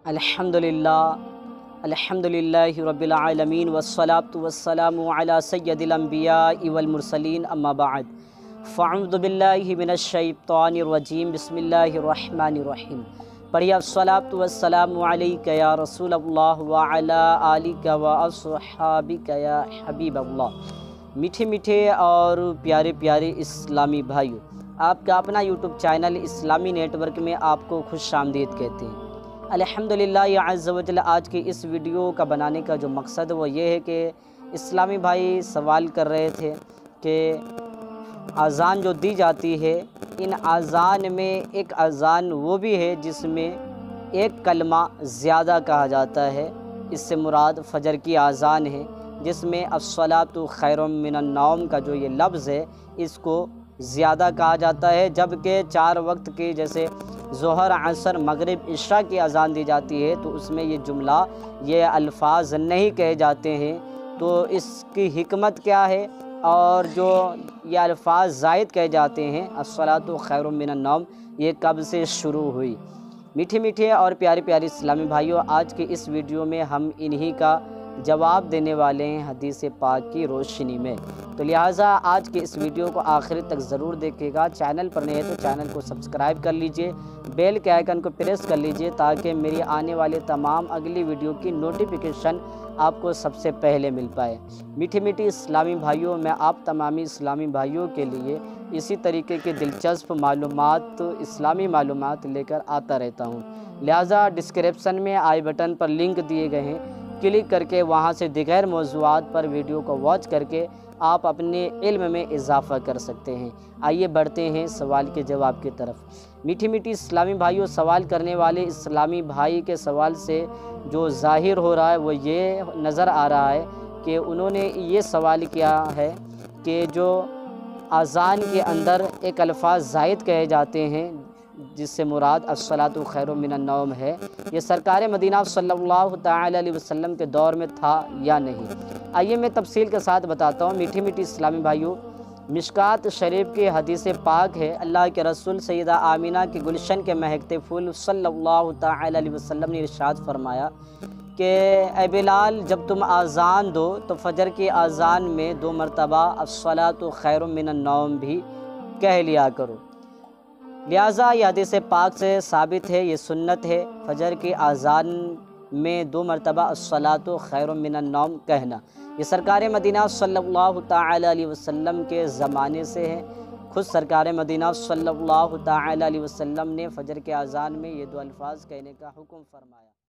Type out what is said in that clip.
अल्हम्दुलिल्लाहि रब्बिल आलमीन वस्सलातु वस्सलामु अला सय्यदिल अंबियाइ वल मुरसलीन अम्मा बाद फ़अऊज़ु बिल्लाहि मिनश शैतानिर रजीम बिस्मिल्लाहिर रहमानिर रहीम। पढ़िए अस्सलातु वस्सलामु अलैका या रसूलल्लाह व अला आलिका व अस्हाबिका या हबीबल्लाह। मीठे मीठे और प्यारे प्यारे इस्लामी भाइयों, आपका अपना यूट्यूब चैनल इस्लामी नेटवर्क में आपको खुशामदीद कहते हैं। अल्हम्दुलिल्लाह अज़्ज़ व जल्ल, आज की इस वीडियो का बनाने का जो मकसद वो ये है कि इस्लामी भाई सवाल कर रहे थे कि अज़ान जो दी जाती है, इन अज़ान में एक अज़ान वो भी है जिसमें एक कलमा ज़्यादा कहा जाता है। इससे मुराद फ़जर की अज़ान है, जिसमें अस्सलातु खैरुम मिनन नौम का जो ये लफ्ज़ है इसको ज़्यादा कहा जाता है, जबकि 4 वक्त के जैसे ज़ोहर, असर, मगरिब, इशा की अज़ान दी जाती है तो उसमें ये जुमला, ये अल्फाज नहीं कहे जाते हैं। तो इसकी हिकमत क्या है और जो ये अल्फाज ज़ायद कहे जाते हैं अस्सलातु खैरुम मिनन नौम, ये कब से शुरू हुई? मीठे मीठे और प्यारे प्यारे इस्लामी भाइयों, आज के इस वीडियो में हम इन्हीं का जवाब देने वाले हैं हदीस पाक की रोशनी में। तो लिहाजा आज के इस वीडियो को आखिर तक ज़रूर देखिएगा। चैनल पर नए हैं तो चैनल को सब्सक्राइब कर लीजिए, बेल के आइकन को प्रेस कर लीजिए ताकि मेरी आने वाले तमाम अगली वीडियो की नोटिफिकेशन आपको सबसे पहले मिल पाए। मीठी मीठी इस्लामी भाइयों, मैं आप तमामी इस्लामी भाइयों के लिए इसी तरीके के दिलचस्प मालूमात, इस्लामी मालूमात लेकर आता रहता हूँ। लिहाजा डिस्क्रिप्शन में आई बटन पर लिंक दिए गए हैं, क्लिक करके वहाँ से दिगर मौज़ूआत पर वीडियो को वॉच करके आप अपने इल्म में इजाफ़ा कर सकते हैं। आइए बढ़ते हैं सवाल के जवाब की तरफ। मीठी मीठी इस्लामी भाइयों, सवाल करने वाले इस्लामी भाई के सवाल से जो ज़ाहिर हो रहा है वो ये नज़र आ रहा है कि उन्होंने ये सवाल किया है कि जो अज़ान के अंदर एक अल्फाज ज़ायद कहे जाते हैं जिससे मुराद अस्सलातु खैरुम मिनन नौम है, ये सरकार मदीना सल्लल्लाहु तआला अलैहि वसल्लम के दौर में था या नहीं? आइए मैं तफसील के साथ बताता हूँ। मीठी मीठी इस्लामी भाइयों, मिशकात शरीफ की हदीस पाक है, अल्लाह के रसूल सैयदा आमिना के गुलशन के महकते फूल सल्लल्लाहु तआला अलैहि वसल्लम ने इरशाद फरमाया कि ए बिलाल, जब तुम अज़ान दो तो फ़जर की अज़ान में 2 मरतबा अस्सलातु खैरुम मिनन नौम भी कह लिया करो। लिहाजा ये हदीस पाक से साबित है, ये सुन्नत है फ़जर की अज़ान में 2 मरतबा अस्सलातु खैरुम मिनन नौम कहना। ये सरकार मदीना सल्लल्लाहु तआला अलैहि वसल्लम के ज़माने से है। खुद सरकार मदीना सल्लल्लाहु तआला अलैहि वसल्लम ने फ़जर के अज़ान में ये 2 अल्फाज कहने का हुक्म फरमाया।